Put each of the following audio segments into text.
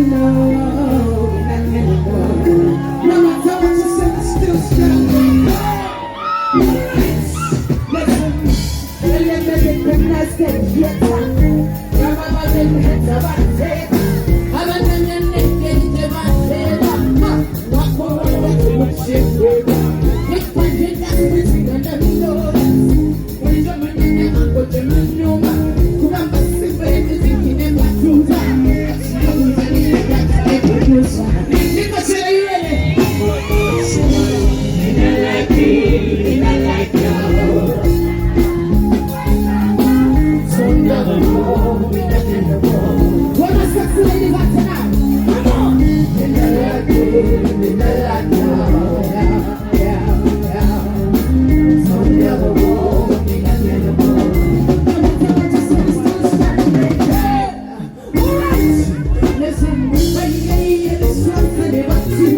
No matter what you say, it's still standing. Listen, let me recognize that you're talking. Remember the heads of our faith. I'm a man that gets to my head. What for what you would ship with? It's pointed at me, and I'm lost. When you're in the man, but you're not no man. Could I must be baby, thinking in my cruiser? I'm because you're ready. Like me, like you. So never more, never more. What a sexy lady got tonight. Come on. Like me, like you. Yeah. So never more, never more. All right. Listen, baby, it's something about you.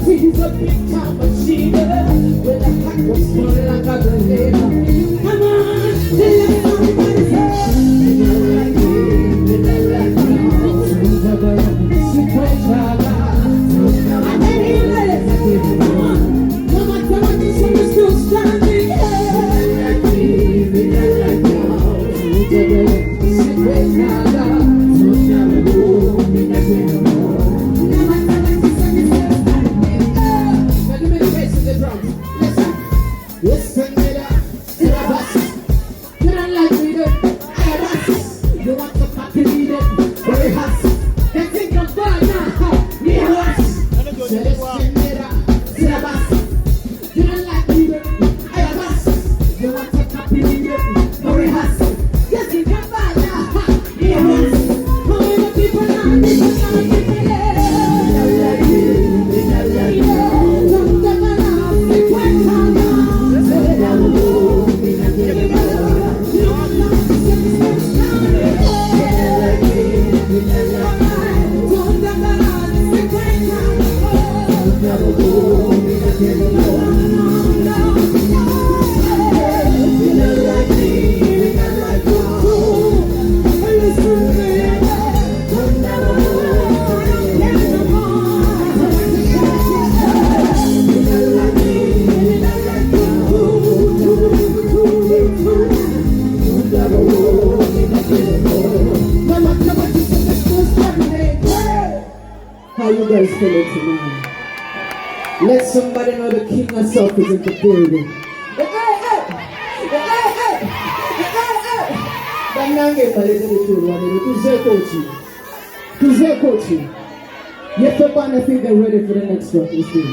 She's a big time machine with a pack of small like a ballerina. Come on, let somebody say, like me, like you. Come on, no matter what you say, you're still standing. Like me, like you. How you guys feeling tonight? Let somebody know the king herself is in the building. You think they're ready for the next one? Let's do it.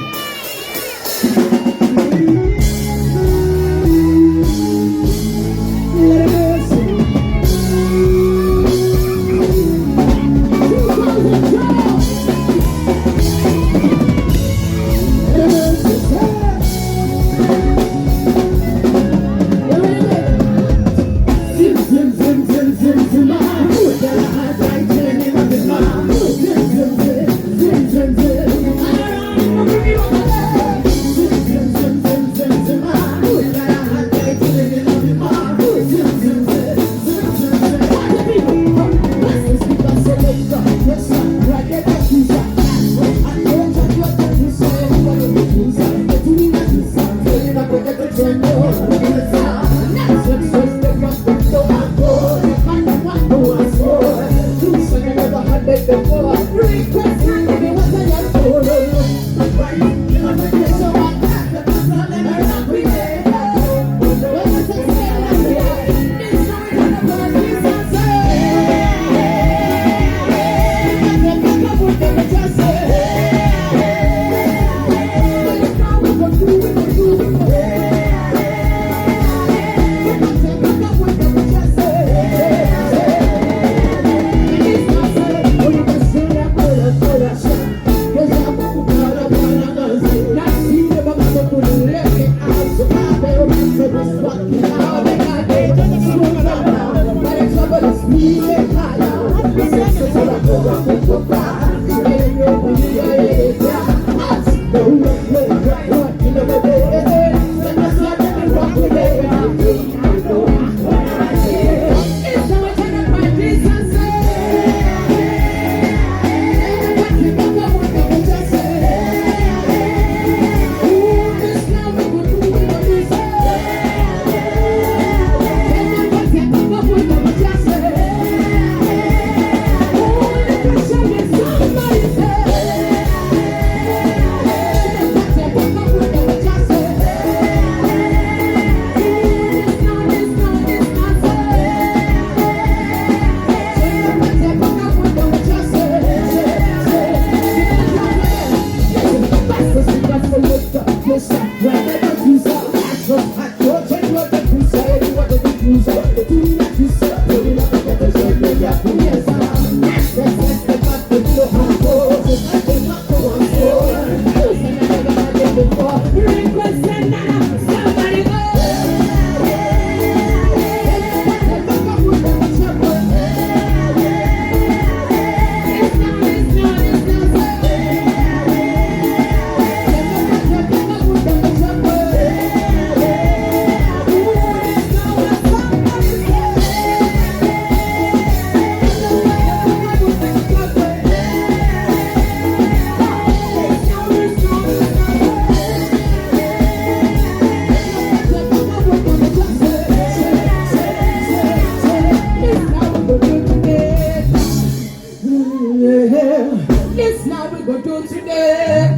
This now we go do today.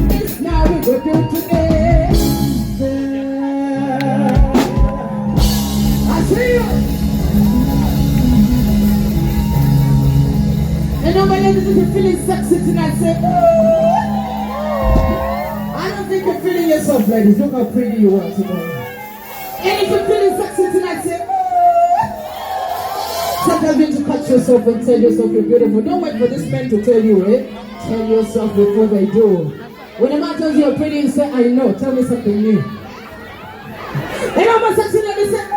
This now we go do today. I see you. And nobody else is feeling sexy tonight. Say, I don't think you're feeling yourself, ladies. Look how pretty you are today. And if you're feeling sexy tonight, say, sometimes you need to catch yourself and tell yourself you're beautiful. Don't wait for this man to tell you it. Tell yourself before they do. When a man tells you you're pretty, you say, I know. Tell me something new. And all my sexy ladies say,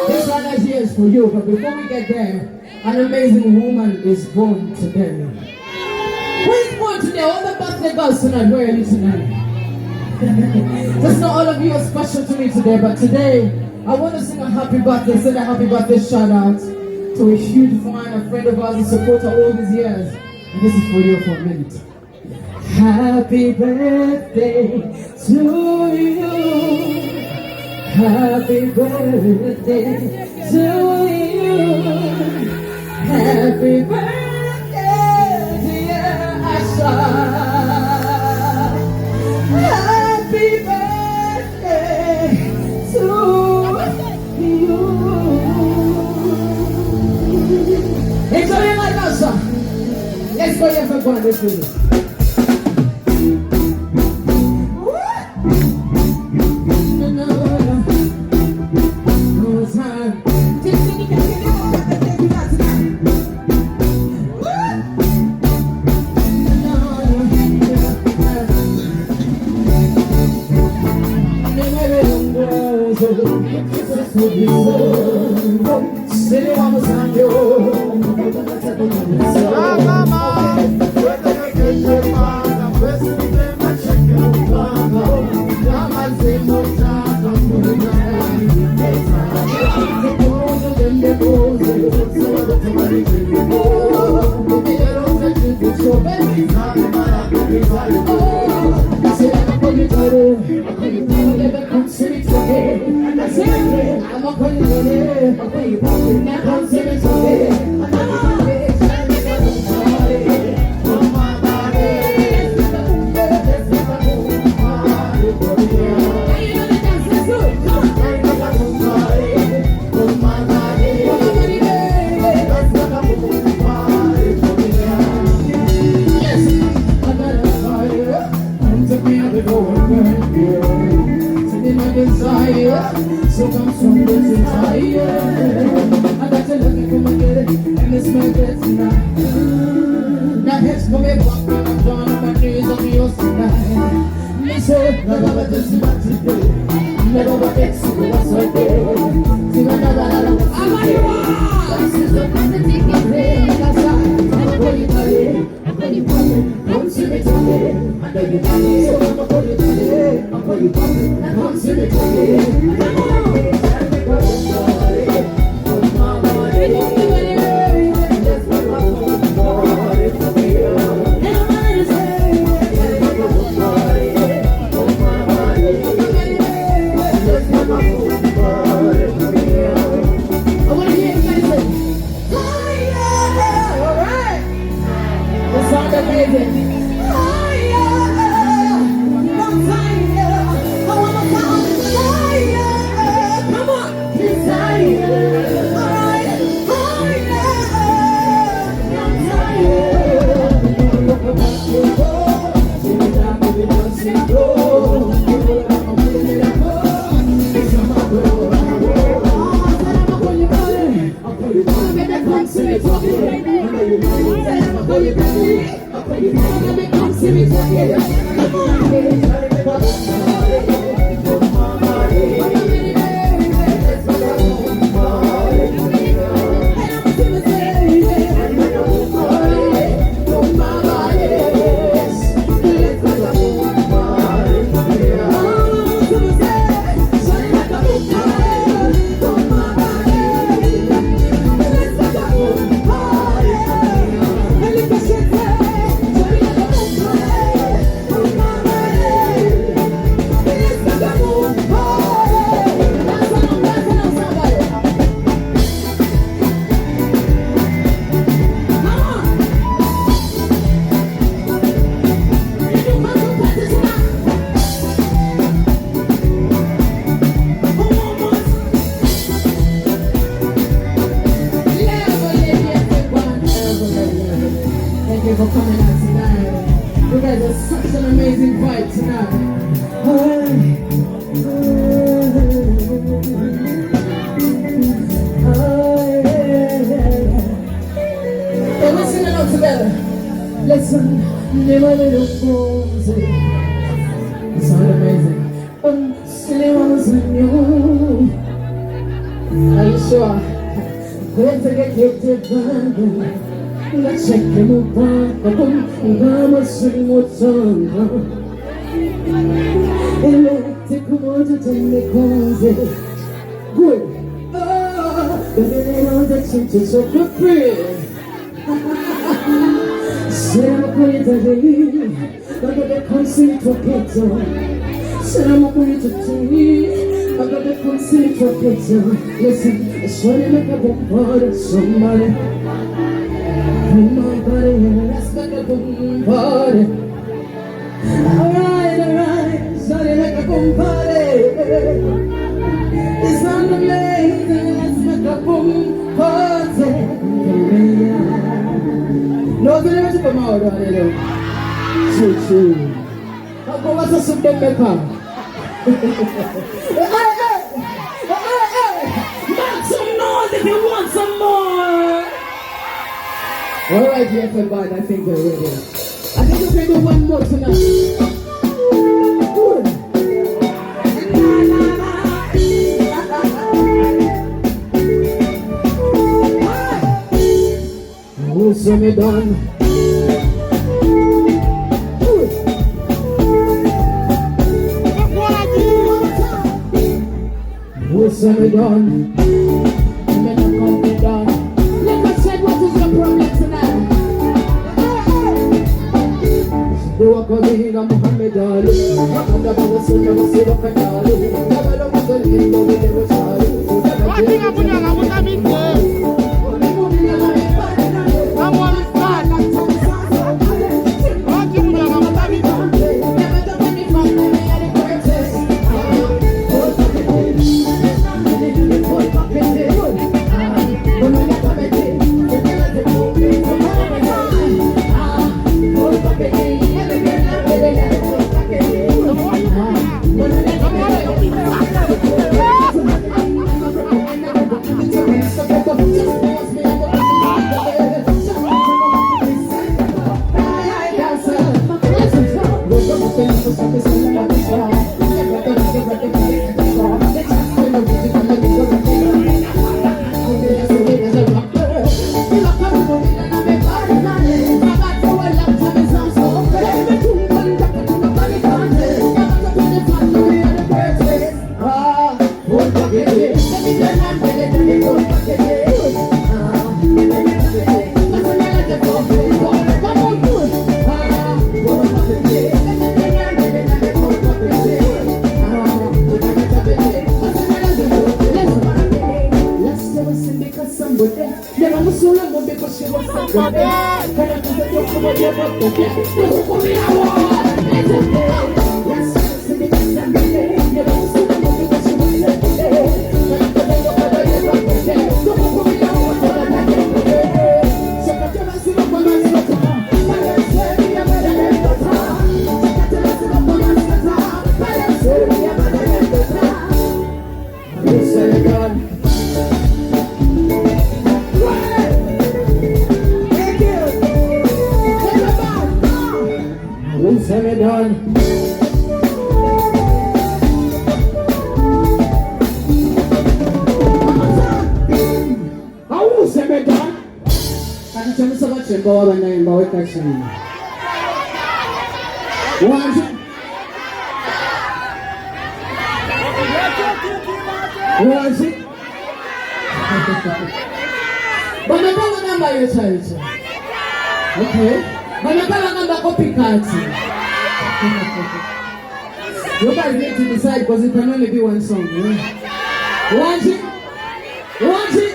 this one right here is for you. But before we get there, an amazing woman is born today. Who is born today? All the birthday girls tonight. Where are you tonight? Just know all of you are special to me today. But today, I want to sing a happy birthday. Send a happy birthday shout out to a huge fan, a friend of ours, a supporter all these years. And this is for you for a minute. Happy birthday to you. Happy birthday to you. Happy birthday, dear Asha. Happy birthday to you. Enjoy your life, Asha. Let's go, everyone. Let's do this. for coming out tonight. You guys are such an amazing vibe tonight. Yeah, let's sing it out together. Listen, never little fools. It sounds amazing. Silly ones in you. Are you sure? Going to get kicked in. Let's check him out. I'm a swing with tongue. And take a water to make cause. Good. Oh, they know that you're so free. Será bonita de mim, mas eu consigo tocar. Será bonita de mim, mas eu consigo tocar. Listen, it's funny like a boom party, somebody. Boom party, let's make a boom party. Alright, sorry like a boom party. It's not amazing, let's make a boom party. No, que le voy a tomar ahora, Leo. Chuchu. ¿Cómo vas a subir el mercado? Make some noise if you want some more. All right, yes, everybody, I think we're ready. I think we can do one more tonight. So me done. So me done. Me not come me done. Like I said, what is your problem tonight? You walk away in a Muhammad Ali. I'm the boss of the city of Kanyali. Never know what the hell we never try. What thing I'm doing? Okay. Manapala namba copycat. You guys need to decide because it can only be one song. Want it? Want it?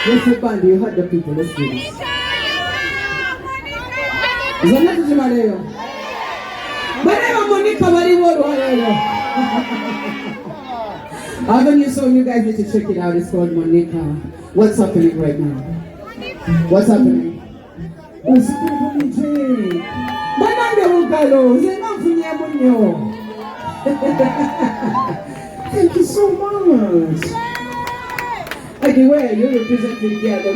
Yes, the band, you heard the people. Let's do this. Zana tujimaleo. Bana Monica bari woro leo. I have a new song, you guys need to check it out. It's called Monica. What's happening right now? What's happening? Usipunje. Banande ukalo, zenamfunye munyo. Thank you so much. Okay, where you represent together?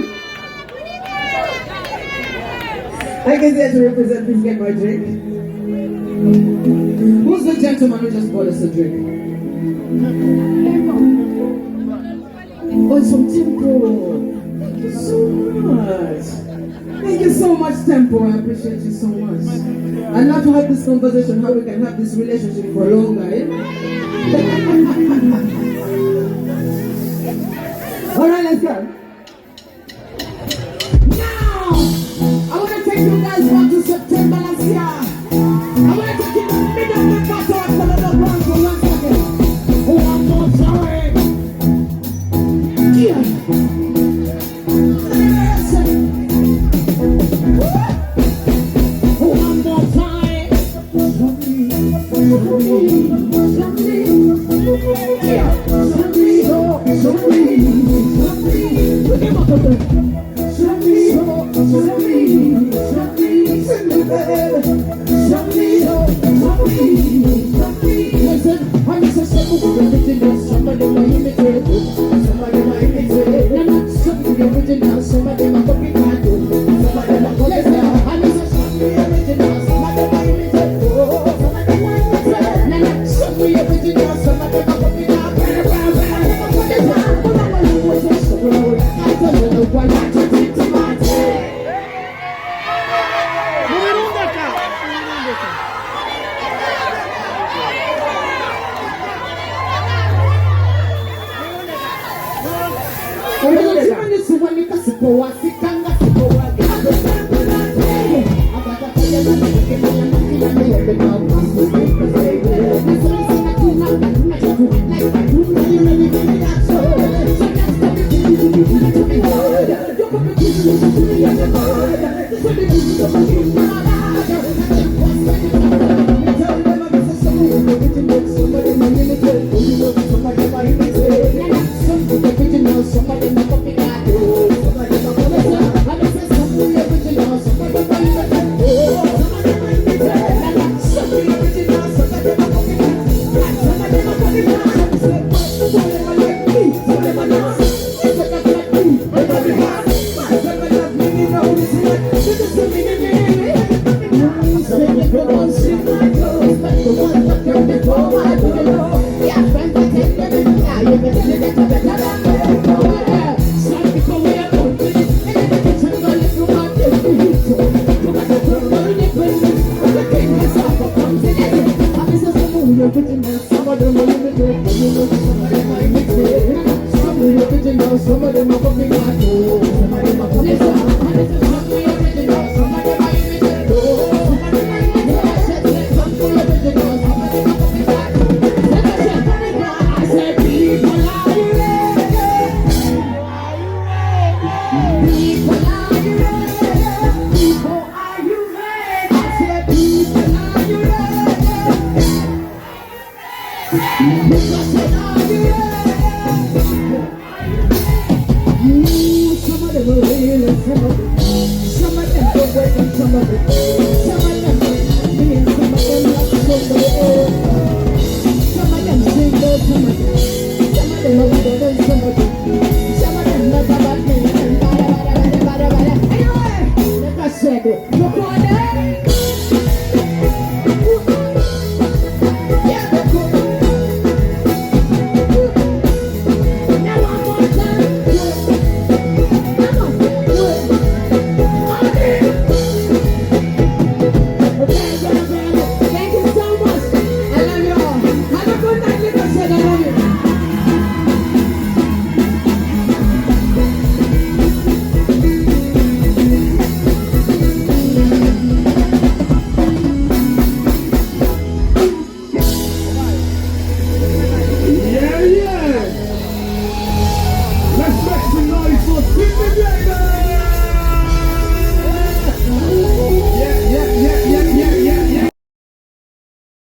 I guess there to represent, please get my drink. Who's the gentleman who just bought us a drink? Oh, it's from Tempo. Thank you so much. Thank you so much, Tempo. I appreciate you so much. I'd love to have this conversation, how we can have this relationship for longer. Eh? Alright, let's go. Now, I want to take you guys back to September last year. I want to take you to the middle of the battle and follow the ground for 1 second. One more time. Yeah. One more time. Yeah. Some of them go away and some of them